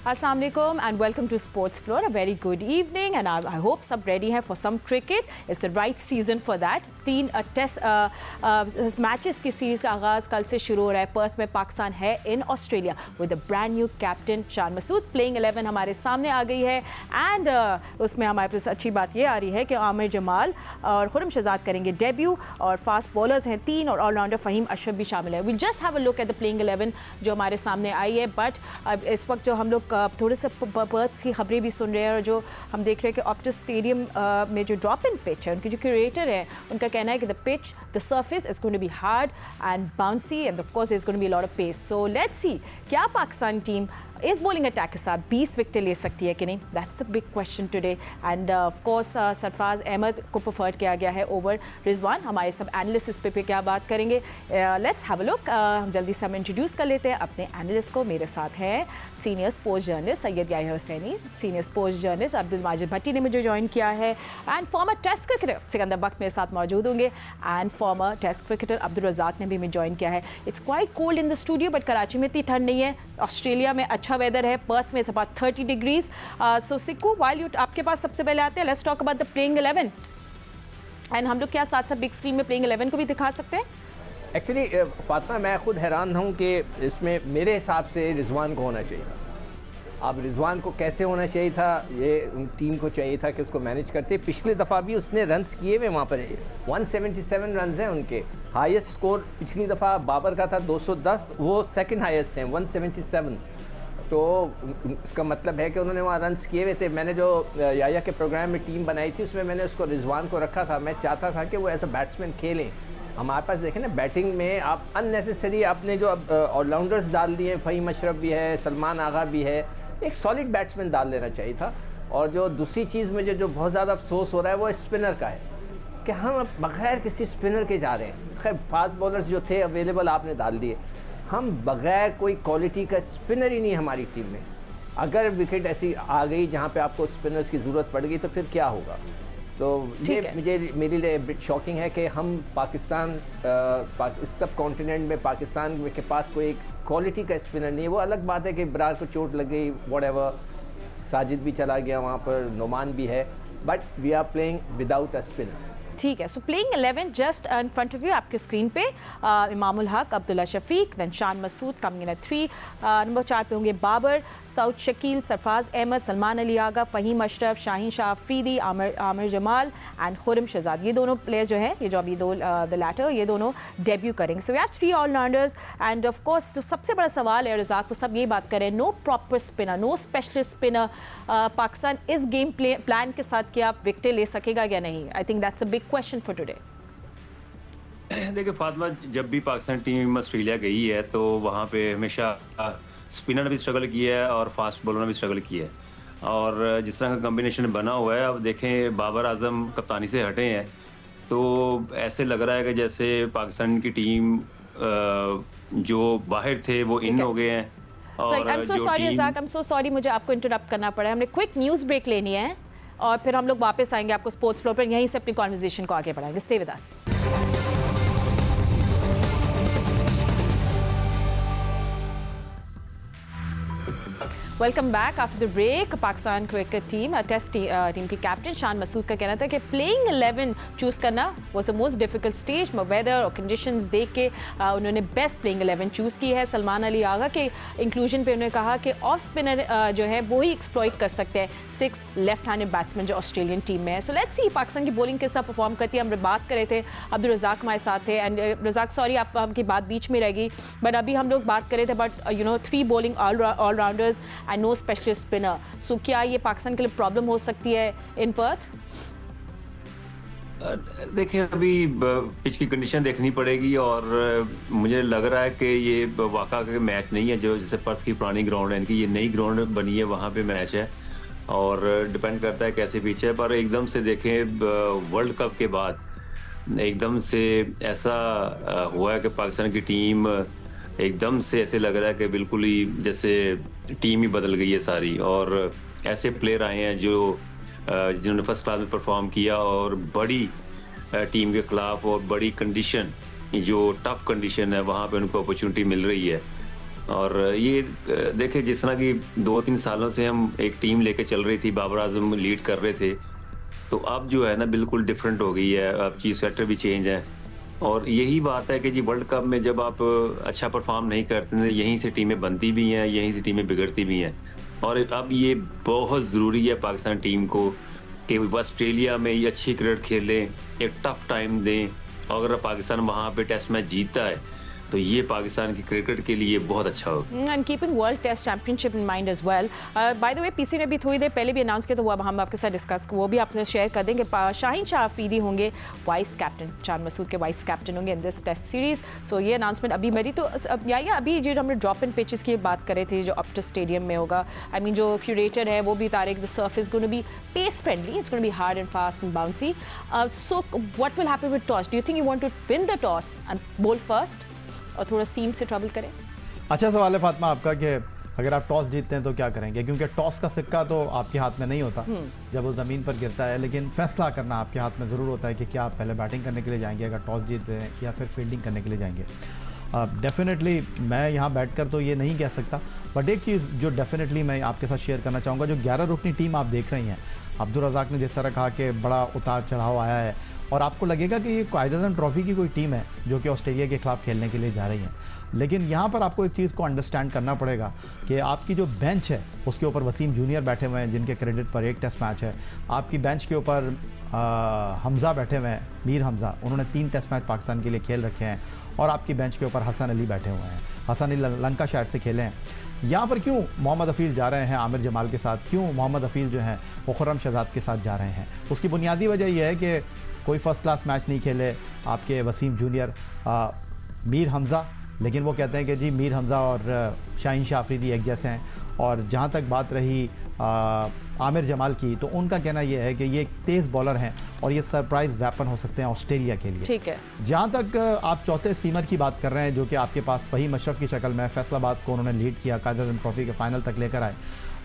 अस्सलाम वालेकुम and welcome to sports floor. A very good evening and I hope सब ready हैं for some cricket. It's the right season for that. 3 test matches की series का आगाज़ कल से शुरू हो रहा है. पर्थ में पाकिस्तान है in Australia with a brand new captain Shan Masood. Playing 11 हमारे सामने आ गई है एंड उसमें हमारे पास अच्छी बात ये आ रही है कि आमिर जमाल और खुरम शहजाद करेंगे डेब्यू और फास्ट बॉलर्स हैं 3 और ऑलराउंडर फ़हीम अशरफ भी शामिल है. Will just have a look at the playing 11 जो हमारे सामने आई है. बट इस वक्त जो हम लोग थोड़े से पर्थ की खबरें भी सुन रहे हैं और जो हम देख रहे हैं कि ऑप्टिस स्टेडियम में जो ड्रॉप इन पिच है उनके जो क्यूरेटर है उनका कहना है कि the pitch the surface is going to be hard and bouncy and of course is going to be a lot of pace. So let's see क्या पाकिस्तान टीम इस बॉलिंग अटैक के साथ 20 विकेट ले सकती है कि नहीं. That's the big question today and of course Sarfaraz Ahmed को प्रेफर किया गया है ओवर रिजवान. हमारे सब एनालिस्ट इस पे क्या बात करेंगे. Let's have a look. जल्दी से हम इंट्रोड्यूस कर लेते हैं अपने एनालिस्ट को. मेरे साथ हैं senior sports journalist Syed Yahya Hussaini, senior sports journalist Abdul Majid Bhatti ने मुझे ज्वाइन किया है and former test cricketer Sikandar Bakht मेरे साथ मौजूद होंगे and former test cricketer Abdul Razzaq ने भी मुझे ज्वाइन किया है. It's quite cold in the studio but Karachi में इतनी ठंड नहीं है. ऑस्ट्रेलिया में अच्छा वेदर है. पर्थ में it's about 30 degrees. So Sikku while you आपके पास सबसे पहले आते हैं let's talk about the playing 11 and हम लोग क्या साथ साथ बिग स्क्रीन में प्लेइंग 11 को भी दिखा सकते हैं. एक्चुअली फातिमा मैं खुद हैरान हूँ कि इसमें मेरे हिसाब से रिजवान को होना चाहिए था. अब रिजवान को कैसे होना चाहिए था, ये टीम को चाहिए था कि उसको मैनेज करते. पिछली दफ़ा भी उसने रन्स किए हुए वहाँ पर 177 रन्स हैं उनके. हाईएस्ट स्कोर पिछली दफ़ा बाबर का था 210, वो सेकंड हाईएस्ट हैं 177. तो इसका मतलब है कि उन्होंने वहाँ रन्स किए हुए थे. मैंने जो याया के प्रोग्राम में टीम बनाई थी उसमें मैंने उसको रिजवान को रखा था. मैं चाहता था कि वो एज अ बैट्समैन खेलें. हमारे पास देखें ना बैटिंग में आप अननेसेसरी आपने जो अब ऑलराउंडर्स डाल दिए. फ़हीम अशरफ भी है, सलमान आगा भी है. एक सॉलिड बैट्समैन डाल लेना चाहिए था. और जो दूसरी चीज़ मुझे जो बहुत ज़्यादा अफसोस हो रहा है वो स्पिनर का है कि हम बग़ैर किसी स्पिनर के जा रहे हैं. खैर फास्ट बॉलर्स जो थे अवेलेबल आपने डाल दिए. हम बग़ैर कोई क्वालिटी का स्पिनर ही नहीं हमारी टीम में. अगर विकेट ऐसी आ गई जहाँ पे आपको स्पिनर्स की ज़रूरत पड़ गई तो फिर क्या होगा. तो ये मेरे लिए बिट शॉकिंग है कि हम पाकिस्तान इस सब कॉन्टिनेंट में पाकिस्तान के पास कोई एक क्वालिटी का स्पिनर नहीं है. वो अलग बात है कि इब्रार को चोट लग गई व्हाटएवर, साजिद भी चला गया वहाँ पर, नोमान भी है, but we are playing without a spinner. ठीक है. So playing 11 just in front of you आपके स्क्रीन पे Imamul Haq, Abdullah Shafique, then Shan Masood coming in at 3. Number 4 पे होंगे बाबर, सऊद शकील, सरफराज अहमद, सलमान अली आगा, फ़हीम अशरफ, शाहीन शाह अफरीदी, आमिर जमाल एंड खुरम शहजाद. ये दोनों प्लेयर्स जो हैं ये जो अभी दो द लैटर ये दोनों डेब्यू करेंगे. So we have 3 allrounders and of course जो सबसे बड़ा सवाल है रज़ाक को सब ये बात करें no proper spinner, no specialist spinner. Pakistan इस गेम प्लान के साथ क्या विकेटें ले सकेगा या नहीं. I think that's a big question for today. देखिए फातिमा, जब भी पाकिस्तान टीम ऑस्ट्रेलिया गई है तो वहाँ पे हमेशा स्पिनर ने भी स्ट्रगल किया है और फास्ट बॉलर ने भी स्ट्रगल किया है. और जिस तरह का कॉम्बिनेशन बना हुआ है, अब देखें बाबर आजम कप्तानी से हटे हैं तो ऐसे लग रहा है कि जैसे पाकिस्तान की टीम जो बाहर थे वो इन हो गए हैं. और I'm so sorry Razzaq, I'm so sorry मुझे आपको इंटरप्ट करना पड़ा है. हमने क्विक न्यूज़ ब्रेक लेनी है और फिर हम लोग वापस आएंगे आपको स्पोर्ट्स फ्लोर पर यहीं से अपनी कॉन्वर्सेशन को आगे बढ़ाएंगे. Stay with us. Welcome back after the break. Pakistan cricket team test team की कैप्टन शान मसूद का कहना था कि प्लेइंग 11 चूज़ करना was the most difficult stage. Weather और कंडीशंस देख के उन्होंने बेस्ट प्लेइंग 11 चूज़ की है. सलमान अली आगा के इंक्लूजन पे उन्होंने कहा कि ऑफ स्पिनर जो है वो ही एक्सप्लॉइट कर सकते हैं 6 लेफ्ट हैंडेड बैट्समैन जो ऑस्ट्रेलियन टीम में है. सो लेट्स सी पाकिस्तान की बॉलिंग किस तरह परफॉर्म करती है. हम बात कर रहे थे, अब्दुल रज़ाक हमारे साथ थे एंड रज़ाक सॉरी आपकी बात बीच में रह गई बट अभी हम लोग बात कर रहे थे but 3 bowling allrounders and no specialist spinner. So क्या ये पाकिस्तान के लिए प्रॉब्लम हो सकती है इन पर्थ. देखिए अभी पिच की कंडीशन देखनी पड़ेगी और मुझे लग रहा है कि ये वाकई का मैच नहीं है जो जैसे पर्थ की पुरानी ग्राउंड है इनकी. ये नई ग्राउंड बनी है, वहाँ पे मैच है और डिपेंड करता है कैसे पिच है. पर एकदम से देखें वर्ल्ड कप के बाद एकदम से ऐसा हुआ है कि पाकिस्तान की टीम एकदम से ऐसे लग रहा है कि बिल्कुल ही जैसे टीम ही बदल गई है सारी. और ऐसे प्लेयर आए हैं जो जिन्होंने फर्स्ट क्लास में परफॉर्म किया और बड़ी टीम के ख़िलाफ़ और बड़ी कंडीशन जो टफ़ कंडीशन है वहाँ पे उनको अपॉर्चुनिटी मिल रही है. और ये देखिए जिस तरह की 2-3 सालों से हम एक टीम लेके चल रही थी, बाबर आजम लीड कर रहे थे, तो अब जो है ना बिल्कुल डिफरेंट हो गई है। अब चीफ सेक्रेटरी भी चेंज है और यही बात है कि जी वर्ल्ड कप में जब आप अच्छा परफॉर्म नहीं करते हैं, यहीं से टीमें बनती भी हैं, यहीं से टीमें बिगड़ती भी हैं। और अब ये बहुत ज़रूरी है पाकिस्तान टीम को कि ऑस्ट्रेलिया में ये अच्छी क्रिकेट खेलें, एक टफ टाइम दें, और अगर पाकिस्तान वहाँ पे टेस्ट मैच जीतता है तो ये पाकिस्तान की क्रिकेट के लिए बहुत अच्छा होगा। And keeping world test championship in mind as well, by the way PC ने भी थोड़ी देर पहले भी अनाउंस किया, तो वो अब हम आपके साथ डिस्कस वो भी आपने शेयर कर देंगे। शाहीन शाह अफरीदी होंगे वाइस कैप्टन, चांद मसूद के वाइस कैप्टन होंगे इन दिस टेस्ट सीरीज। सो ये अनाउंसमेंट अभी मेरी तो या अभी जो हमने ड्रॉप इन पिचेस की बात कर रहे थे जो ऑप्टस स्टेडियम में होगा, आई मीन जो क्यूरेटर है वो भी Tariq, the surf is going to be pace friendly, it's going to be hard and fast and bouncy. So what will happen with toss? Do you think you want to win the toss and bowl first और थोड़ा सीम से travel करें? अच्छा सवाल है फातिमा आपका कि अगर आप टॉस जीतते हैं तो क्या करेंगे, क्योंकि टॉस का सिक्का तो आपके हाथ में नहीं होता जब वो ज़मीन पर गिरता है, लेकिन फैसला करना आपके हाथ में ज़रूर होता है कि क्या आप पहले बैटिंग करने के लिए जाएंगे अगर टॉस जीतते हैं, या फिर फील्डिंग करने के लिए जाएंगे। डेफिनेटली मैं यहाँ बैठकर तो ये नहीं कह सकता, बट एक चीज़ जो डेफिनेटली मैं आपके साथ शेयर करना चाहूँगा, जो 11 रुकनी टीम आप देख रही हैं, अब्दुल रज़ाक ने जिस तरह कहा कि बड़ा उतार चढ़ाव आया है और आपको लगेगा कि ये कायदे ट्रॉफी की कोई टीम है जो कि ऑस्ट्रेलिया के खिलाफ खेलने के लिए जा रही है, लेकिन यहाँ पर आपको एक चीज़ को अंडरस्टैंड करना पड़ेगा कि आपकी जो बेंच है उसके ऊपर वसीम जूनियर बैठे हुए हैं जिनके क्रेडिट पर एक टेस्ट मैच है, आपकी बेंच के ऊपर हमज़ा बैठे हुए हैं, मीर हमज़ा, उन्होंने 3 टेस्ट मैच पाकिस्तान के लिए खेल रखे हैं, और आपकी बेंच के ऊपर हसन अली बैठे हुए हैं, हसन अली लंकाशायर से खेले हैं। यहाँ पर क्यों मोहम्मद हफीज़ जा रहे हैं आमिर जमाल के साथ, क्यों मोहम्मद हफीज़ जो हैं वो खुर्रम शहजाद के साथ जा रहे हैं? उसकी बुनियादी वजह यह है कि कोई फ़र्स्ट क्लास मैच नहीं खेले आपके वसीम जूनियर, मीर हमज़ा, लेकिन वो कहते हैं कि जी मीर हमज़ा और शाहीन शाह अफरीदी एक जैसे हैं। और जहाँ तक बात रही आमिर जमाल की, तो उनका कहना यह है कि ये एक तेज़ बॉलर हैं और ये सरप्राइज़ वेपन हो सकते हैं ऑस्ट्रेलिया के लिए। ठीक है। जहाँ तक आप चौथे सीमर की बात कर रहे हैं जो कि आपके पास फ़हीम अशरफ की शक्ल में फैसलाबाद को उन्होंने लीड किया, कायदे ट्रॉफी के फाइनल तक लेकर आए,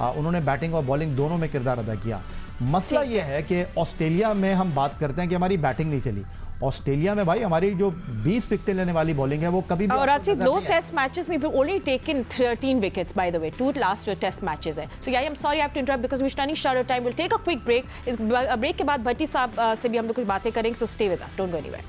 उन्होंने बैटिंग और बॉलिंग दोनों में किरदार अदा किया। मसला ये है कि ऑस्ट्रेलिया में हम बात करते हैं कि हमारी बैटिंग नहीं चली, ऑस्ट्रेलिया में भाई हमारी जो 20 विकेटें लेने वाली बॉलिंग है वो कभी भी, और actually those test matches we've only taken 13 wickets by the way, 2 last test matches हैं। So yeah, I'm sorry I have to interrupt because we're running short of time. We'll take a quick break. इस break के बाद भट्टी साहब से भी हम लोग कुछ बातें करेंगे, so stay with us, don't go anywhere.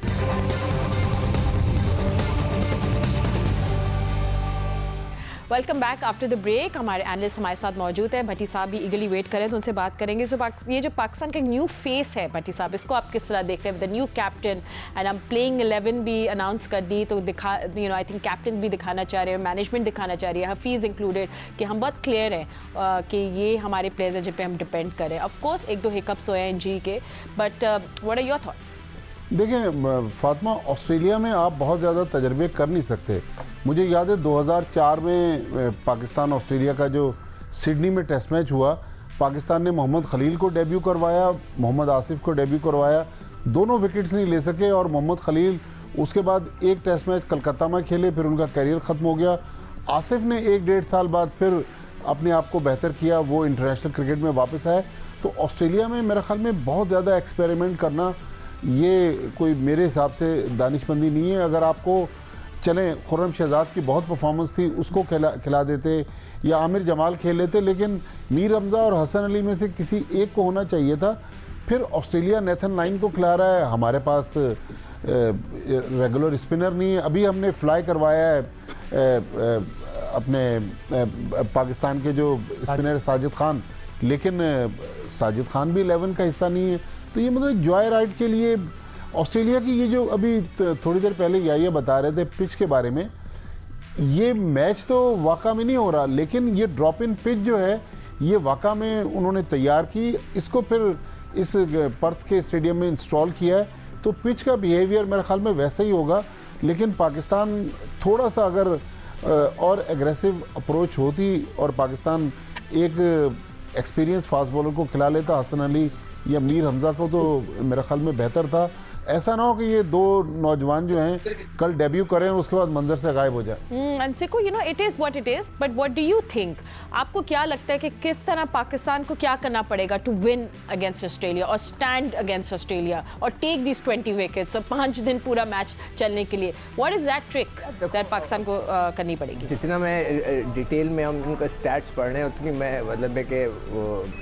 Welcome back after the break. हमारे एनालिस्ट हमारे साथ मौजूद हैं, भट्टी साहब भी ईगली वेट करें तो उनसे बात करेंगे। ये जो पाकिस्तान का न्यू फेस है भट्टी साहब, इसको आप किस तरह देख रहे हैं? With the new captain and हम प्लेइंग 11 भी अनाउंस कर दी, तो दिखा आई थिंक कैप्टन भी दिखाना चाह रहे हैं, मैनेजमेंट दिखाना चाह रही है, हफीज़ इंक्लूडेड, कि हम बहुत क्लियर हैं कि ये हमारे प्लेयर्स हैं जिन पर हम डिपेंड करें। ऑफकोर्स 1-2 हिकअप्स हुए हैं इंजरी के, but what are your thoughts? देखें फातिमा, ऑस्ट्रेलिया में आप बहुत ज़्यादा तजर्बे कर नहीं सकते। मुझे याद है 2004 में पाकिस्तान ऑस्ट्रेलिया का जो सिडनी में टेस्ट मैच हुआ, पाकिस्तान ने मोहम्मद खलील को डेब्यू करवाया, मोहम्मद आसिफ को डेब्यू करवाया, दोनों विकेट्स नहीं ले सके, और मोहम्मद खलील उसके बाद एक टेस्ट मैच कलकत्ता में खेले, फिर उनका कैरियर ख़त्म हो गया। आसिफ ने 1-1.5 साल बाद फिर अपने आप को बेहतर किया, वो इंटरनेशनल क्रिकेट में वापस आए। तो ऑस्ट्रेलिया में मेरे ख्याल में बहुत ज़्यादा एक्सपेरिमेंट करना ये कोई मेरे हिसाब से दानिशमंदी नहीं है। अगर आपको चलें, खुर्रम शहजाद की बहुत परफॉर्मेंस थी, उसको खिला देते, या आमिर जमाल खेल लेते, लेकिन मीर हमज़ा और हसन अली में से किसी एक को होना चाहिए था। फिर ऑस्ट्रेलिया नेथन लाइन को खिला रहा है, हमारे पास रेगुलर स्पिनर नहीं है। अभी हमने फ्लाई करवाया है अपने पाकिस्तान के जो स्पिनर साजिद खान, लेकिन साजिद खान भी 11 का हिस्सा नहीं है। तो ये मतलब जॉय राइड के लिए ऑस्ट्रेलिया की ये जो अभी थोड़ी देर पहले ये बता रहे थे पिच के बारे में, ये मैच तो वाक़ा में नहीं हो रहा, लेकिन ये ड्रॉप इन पिच जो है ये वाक़ा में उन्होंने तैयार की, इसको फिर इस पर्थ के स्टेडियम में इंस्टॉल किया है। तो पिच का बिहेवियर मेरे ख्याल में वैसा ही होगा, लेकिन पाकिस्तान थोड़ा सा अगर और एग्रेसिव अप्रोच होती और पाकिस्तान एक एक्सपीरियंस फास्ट बॉलर को खिला लेता, हसन अली या मीर हमज़ा को, तो मेरे ख्याल में बेहतर था। ऐसा ना हो कि ये दो नौजवान जो हैं कल डेब्यू करें और उसके बाद मंजर से गायब हो जाए। And सिको, you know, it is what it is, but what do you think, आपको क्या लगता है कि किस तरह पाकिस्तान को क्या करना पड़ेगा टू विन अगेंस्ट ऑस्ट्रेलिया और स्टैंड अगेंस्ट ऑस्ट्रेलिया और टेक दिस 20 विकेट्स और 5 दिन पूरा मैच चलने के लिए? What is that trick that Pakistan को करनी पड़ेगी? जितना मैं डिटेल में हम उनका स्टैट्स पढ़ रहे हैं उतनी मैं मतलब है कि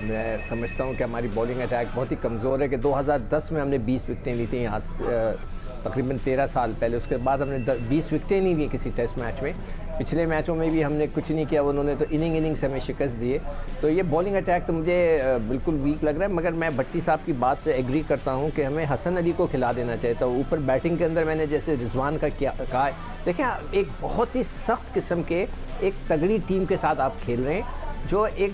मैं समझता हूँ कि हमारी बॉलिंग अटैक बहुत ही कमज़ोर है। कि 2010 में हमने 20 विकेटें ली थी यहाँ तकरीबन 13 साल पहले, उसके बाद हमने 20 विकेटें नहीं ली किसी टेस्ट मैच में। पिछले मैचों में भी हमने कुछ नहीं किया, उन्होंने तो इनिंग से हमें शिकस्त दिए। तो ये बॉलिंग अटैक तो मुझे बिल्कुल वीक लग रहा है, मगर मैं भट्टी साहब की बात से एग्री करता हूँ कि हमें हसन अली को खिला देना चाहिए था। ऊपर बैटिंग के अंदर मैंने जैसे रिजवान का कहा है, देखें एक बहुत ही सख्त किस्म के एक तगड़ी टीम के साथ आप खेल रहे हैं, जो एक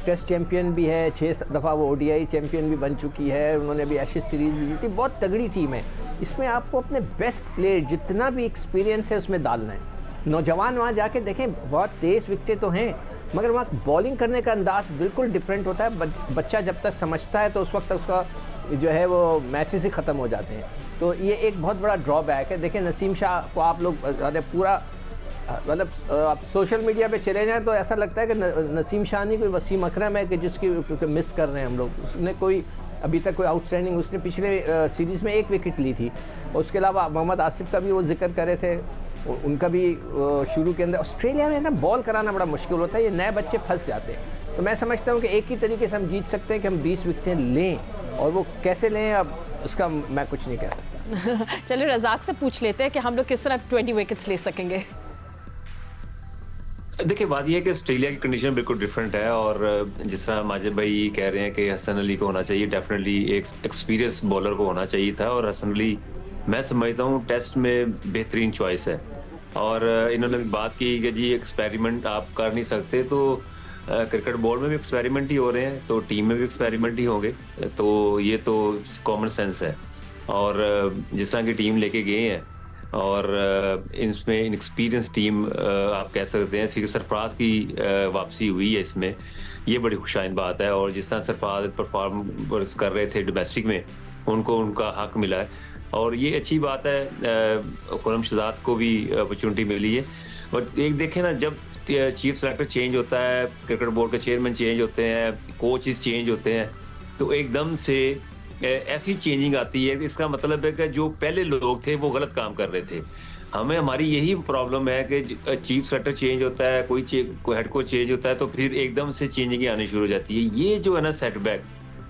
टेस्ट चैम्पियन भी है, 6 दफ़ा वो ODI चैम्पियन भी बन चुकी है, उन्होंने भी एशेज सीरीज़ भी जीती, बहुत तगड़ी टीम है। इसमें आपको अपने बेस्ट प्लेयर जितना भी एक्सपीरियंस है उसमें डालना है। नौजवान वहाँ जाके देखें, बहुत तेज़ विकेटें तो हैं, मगर वहाँ बॉलिंग करने का अंदाज़ बिल्कुल डिफरेंट होता है। बच्चा जब तक समझता है तो उस वक्त तक उसका जो है वो मैचेस ही ख़त्म हो जाते हैं। तो ये एक बहुत बड़ा ड्रॉबैक है। देखें नसीम शाह को आप लोग पूरा मतलब आप सोशल मीडिया पे चले जाएं तो ऐसा लगता है कि नसीम शाह नहीं कोई वसीम अकरम है कि जिसकी मिस कर रहे हैं हम लोग। उसने कोई अभी तक कोई आउटस्टैंडिंग, उसने पिछले सीरीज़ में 1 विकेट ली थी। उसके अलावा मोहम्मद आसिफ का भी वो जिक्र करे थे, उनका भी शुरू के अंदर। ऑस्ट्रेलिया में ना बॉल कराना बड़ा मुश्किल होता है, ये नए बच्चे फंस जाते हैं। तो मैं समझता हूँ कि एक ही तरीके से हम जीत सकते हैं कि हम 20 विकेटें लें, और वो कैसे लें अब उसका मैं कुछ नहीं कह सकता। चलिए रज़ाक से पूछ लेते हैं कि हम लोग किस तरह 20 विकेट्स ले सकेंगे। देखिए बात यह है कि ऑस्ट्रेलिया की कंडीशन बिल्कुल डिफरेंट है, और जिस तरह माजिद भाई कह रहे हैं कि हसन अली को होना चाहिए, डेफिनेटली एक एक्सपीरियंस बॉलर को होना चाहिए था, और हसन अली मैं समझता हूँ टेस्ट में बेहतरीन चॉइस है। और इन्होंने भी बात की कि जी एक्सपेरिमेंट आप कर नहीं सकते, तो क्रिकेट बोर्ड में भी एक्सपेरिमेंट ही हो रहे हैं, तो टीम में भी एक्सपेरिमेंट ही होंगे, तो ये तो कॉमन सेंस है। और जिस तरह की टीम लेके गए हैं, और इसमें इनएक्सपीरियंस टीम आप कह सकते हैं, सिर्फ सरफराज की वापसी हुई है इसमें, ये बड़ी खुशाइन बात है। और जिस तरह सरफराज परफॉर्मेंस कर रहे थे डोमेस्टिक में, उनको उनका हक मिला है, और ये अच्छी बात है। खुरम शहजाद को भी अपॉर्चुनिटी मिली है। और एक देखें ना, जब चीफ सेलेक्टर चेंज होता है, क्रिकेट बोर्ड के चेयरमैन चेंज होते हैं, कोचेस चेंज होते हैं, तो एकदम से ऐसी चेंजिंग आती है। इसका मतलब है कि जो पहले लोग थे वो गलत काम कर रहे थे। हमें हमारी यही प्रॉब्लम है कि चीफ सेलेक्टर चेंज होता है, कोई हेड कोच चेंज होता है, तो फिर एकदम से चेंजिंग आनी शुरू हो जाती है। ये जो है ना सेटबैक,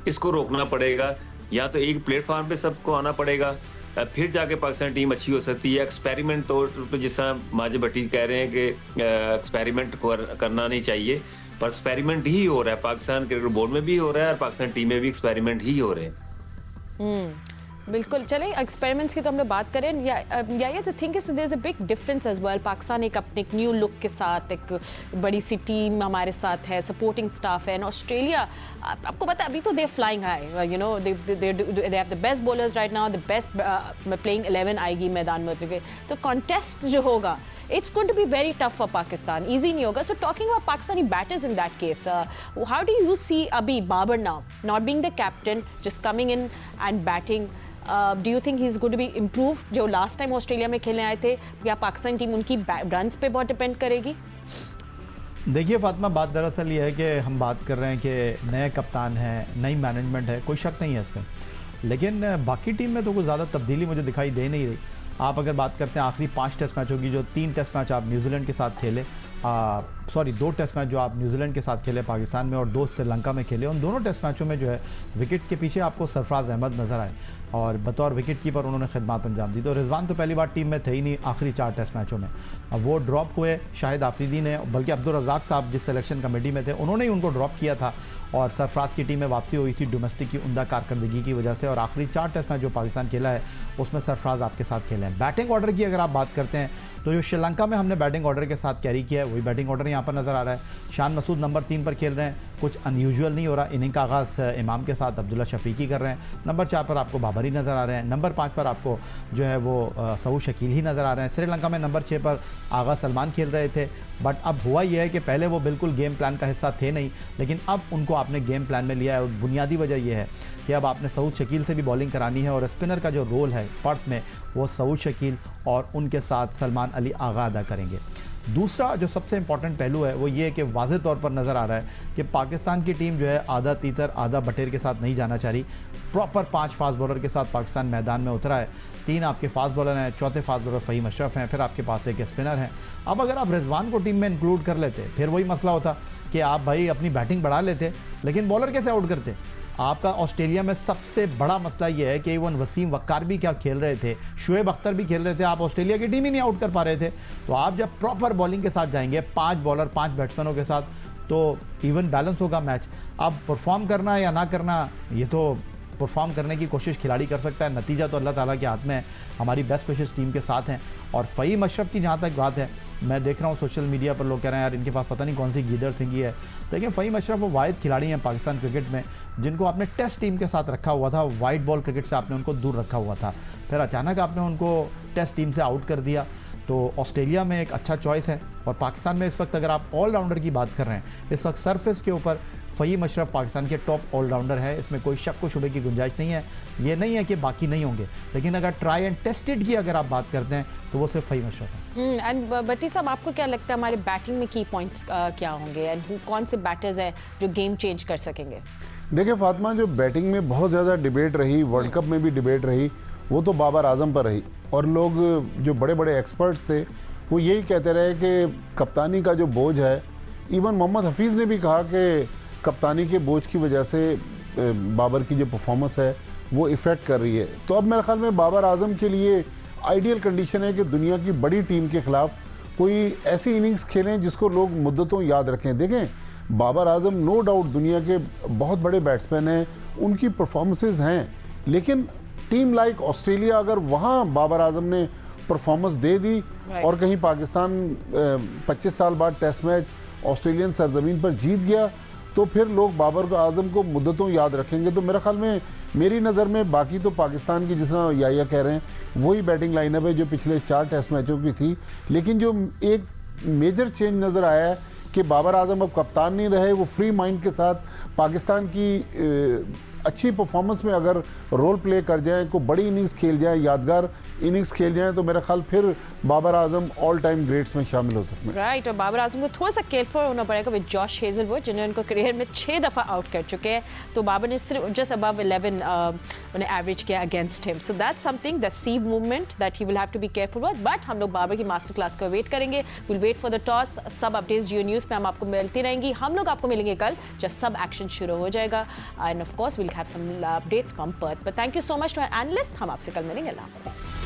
इसको रोकना पड़ेगा। या तो एक प्लेटफॉर्म पे सबको आना पड़ेगा, फिर जाके पाकिस्तान टीम अच्छी हो सकती है। एक्सपेरिमेंट तो जिस तरह माजिद भट्टी कह रहे हैं कि एक्सपेरिमेंट करना नहीं चाहिए, पर एक्सपेरिमेंट ही हो रहा है। पाकिस्तान क्रिकेट बोर्ड में भी हो रहा है, और पाकिस्तान टीम में भी एक्सपेरिमेंट ही हो रहे हैं। बिल्कुल। चलें एक्सपेरिमेंट्स की तो हमने बात करें, या the thing is there is a big difference as well. Pakistan एक अपने एक न्यू लुक के साथ, एक बड़ी सी टीम हमारे साथ है, सपोर्टिंग स्टाफ है। एंड ऑस्ट्रेलिया, आपको पता है अभी तो they flying high, you know, they have the best bowlers right now, the best playing 11 आएगी मैदान में उतर के। तो कॉन्टेस्ट जो होगा, it's going to be very tough for Pakistan. Easy नहीं होगा. So talking about Pakistani batters in that case, how do you see Abhi Babar now, not being the captain, just coming in and batting? Do you think he's going to be improved? जो last time Australia में खेलने आए थे, या Pakistan team उनकी runs पे बहुत depend करेगी? देखिए फातिमा, बात दरअसल ये है कि हम बात कर रहे हैं कि नए कप्तान हैं, नई मैनेजमेंट है, कोई शक नहीं है इसमें, लेकिन बाकी टीम में तो कोई ज़्यादा तब्दीली मुझे दिखाई दे नहीं रही। आप अगर बात करते हैं आखिरी 5 टेस्ट मैचों की, जो 3 टेस्ट मैच आप न्यूजीलैंड के साथ खेले, 2 टेस्ट मैच जो आप न्यूजीलैंड के साथ खेले पाकिस्तान में, और 2 श्रीलंका में खेले, उन दोनों टेस्ट मैचों में जो है विकेट के पीछे आपको सरफराज अहमद नज़र आए, और बतौर विकेट कीपर उन्होंने खिदमत अंजाम दी। तो रिजवान तो पहली बार टीम में थे ही नहीं आखिरी 4 टेस्ट मैचों में, अब वो ड्रॉप हुए। शाहिद आफरीदी ने, बल्कि अब्दुल रज़ाक साहब जिस सिलेक्शन कमेटी में थे, उन्होंने ही उनको ड्रॉप किया था, और सरफराज की टीम में वापसी हुई थी डोमेस्टिक की उम्दा कारकर्दगी की वजह से, और आखिरी 4 टेस्ट मैच जो पाकिस्तान खेला है उसमें सरफराज आपके साथ खेले हैं। बैटिंग ऑर्डर की अगर आप बात करते हैं, तो जो श्रीलंका में हमने बैटिंग ऑर्डर के साथ कैरी किया है, वही बैटिंग ऑर्डर यहाँ पर नज़र आ रहा है। शान मसूद नंबर 3 पर खेल रहे हैं, कुछ अनयूजुअल नहीं हो रहा। इनिंग का आगाज़ इमाम के साथ अब्दुल्ला शफीकी कर रहे हैं। नंबर 4 पर आपको बाबरी नज़र आ रहे हैं। नंबर 5 पर आपको जो है वो सऊद शकील ही नज़र आ रहे हैं। श्रीलंका में नंबर 6 पर आगा सलमान खेल रहे थे, बट अब हुआ यह है कि पहले वो बिल्कुल गेम प्लान का हिस्सा थे नहीं, लेकिन अब उनको आपने गेम प्लान में लिया है। और बुनियादी वजह यह है कि अब आपने सऊद शकील से भी बॉलिंग करानी है और स्पिनर का जो रोल है पर्थ में वो सऊद शकील और उनके साथ सलमान अली आगा अदा करेंगे। दूसरा जो सबसे इंपॉर्टेंट पहलू है वो ये है कि वाज़े तौर पर नज़र आ रहा है कि पाकिस्तान की टीम जो है आधा तीतर आधा बटेर के साथ नहीं जाना चाह रही। प्रॉपर 5 फास्ट बॉलर के साथ पाकिस्तान मैदान में उतरा है। 3 आपके फास्ट बॉलर हैं, चौथे फास्ट बॉलर फ़हीम अशरफ हैं, फिर आपके पास एक स्पिनर हैं। अब अगर आप रिजवान को टीम में इंक्लूड कर लेते फिर वही मसला होता कि आप भाई अपनी बैटिंग बढ़ा लेते, लेकिन बॉलर कैसे आउट करते। आपका ऑस्ट्रेलिया में सबसे बड़ा मसला ये है कि इवन वसीम वक्कार भी क्या खेल रहे थे, शुएब अख्तर भी खेल रहे थे, आप ऑस्ट्रेलिया की टीम ही नहीं आउट कर पा रहे थे। तो आप जब प्रॉपर बॉलिंग के साथ जाएंगे 5 बॉलर 5 बैट्समैनों के साथ तो इवन बैलेंस होगा मैच। अब परफॉर्म करना या ना करना ये तो परफॉर्म करने की कोशिश खिलाड़ी कर सकता है, नतीजा तो अल्लाह ताला के हाथ में है। हमारी बेस्ट विशेस टीम के साथ हैं। और फ़हीम अशरफ की जहाँ तक बात है, मैं देख रहा हूँ सोशल मीडिया पर लोग कह रहे हैं यार इनके पास पता नहीं कौन सी गीदड़ सिंगी है। लेकिन फ़हीम अशरफ वो वाहिद खिलाड़ी हैं पाकिस्तान क्रिकेट में जिनको आपने टेस्ट टीम के साथ रखा हुआ था, वाइट बॉल क्रिकेट से आपने उनको दूर रखा हुआ था, फिर अचानक आपने उनको टेस्ट टीम से आउट कर दिया। तो ऑस्ट्रेलिया में एक अच्छा चॉइस है। और पाकिस्तान में इस वक्त अगर आप ऑलराउंडर की बात कर रहे हैं, इस वक्त सरफेस के ऊपर फ़हीम अशरफ पाकिस्तान के टॉप ऑलराउंडर है, इसमें कोई शक व शुबे की गुंजाइश नहीं है। ये नहीं है कि बाकी नहीं होंगे, लेकिन अगर ट्राई एंड टेस्टेड की अगर आप बात करते हैं तो वो सिर्फ फ़हीम अशरफ है। एंड भट्टी साहब, आपको क्या लगता है हमारे बैटिंग में की पॉइंट्स क्या होंगे एंड कौन से बैटर्स हैं जो गेम चेंज कर सकेंगे? देखिए फातिमा, जो बैटिंग में बहुत ज़्यादा डिबेट रही, वर्ल्ड कप में भी डिबेट रही, वो तो बाबर आजम पर रही। और लोग जो बड़े बड़े एक्सपर्ट्स थे वो यही कहते रहे कि कप्तानी का जो बोझ है, इवन मोहम्मद हफीज़ ने भी कहा कि कप्तानी के बोझ की वजह से बाबर की जो परफॉर्मेंस है वो इफ़ेक्ट कर रही है। तो अब मेरे ख्याल में बाबर आजम के लिए आइडियल कंडीशन है कि दुनिया की बड़ी टीम के ख़िलाफ़ कोई ऐसी इनिंग्स खेलें जिसको लोग मुद्दतों याद रखें। देखें, बाबर आजम नो डाउट दुनिया के बहुत बड़े बैट्समैन हैं, उनकी परफॉर्मेंसेस हैं, लेकिन टीम लाइक ऑस्ट्रेलिया अगर वहाँ बाबर आजम ने परफॉर्मेंस दे दी और कहीं पाकिस्तान 25 साल बाद टेस्ट मैच ऑस्ट्रेलियन सरजमीन पर जीत गया तो फिर लोग बाबर आजम को मुद्दतों याद रखेंगे। तो मेरे ख्याल में, मेरी नज़र में, बाकी तो पाकिस्तान की जिस तरह याया कह रहे हैं वही बैटिंग लाइनअप है जो पिछले 4 टेस्ट मैचों की थी। लेकिन जो एक मेजर चेंज नज़र आया है कि बाबर आजम अब कप्तान नहीं रहे, वो फ्री माइंड के साथ पाकिस्तान की अच्छी परफॉर्मेंस में अगर रोल प्ले कर जाएं, को बड़ी इनिंग्स खेल जाएं, यादगार इनिंग्स खेल जाएं, तो मेरा ख्याल फिर Babar Azam all time greats में शामिल हो सकते हैं। राइट, और बाबर आजम को थोड़ा सा केयरफुल होना पड़ेगा विद जॉश हेजलवुड, जिन्हें उनको करियर में 6 दफ़ा आउट कर चुके हैं। तो बाबर ने सिर्फ जस्ट अबव 11 उन्हें एवरेज किया against him. So that's something, that seam movement that he will have to be careful with. But हम लोग बाबर की मास्टर क्लास का वेट करेंगे। Will wait for the toss. सब अपडेट्स जियो न्यूज़ पे हम आपको मिलती रहेंगी। हम लोग आपको मिलेंगे कल जब सब एक्शन शुरू हो जाएगा। And of course will have some updates from Perth. But thank you so much to our analyst. हम आपसे कल मिलेंगे। अल्लाह हाफ़िज़।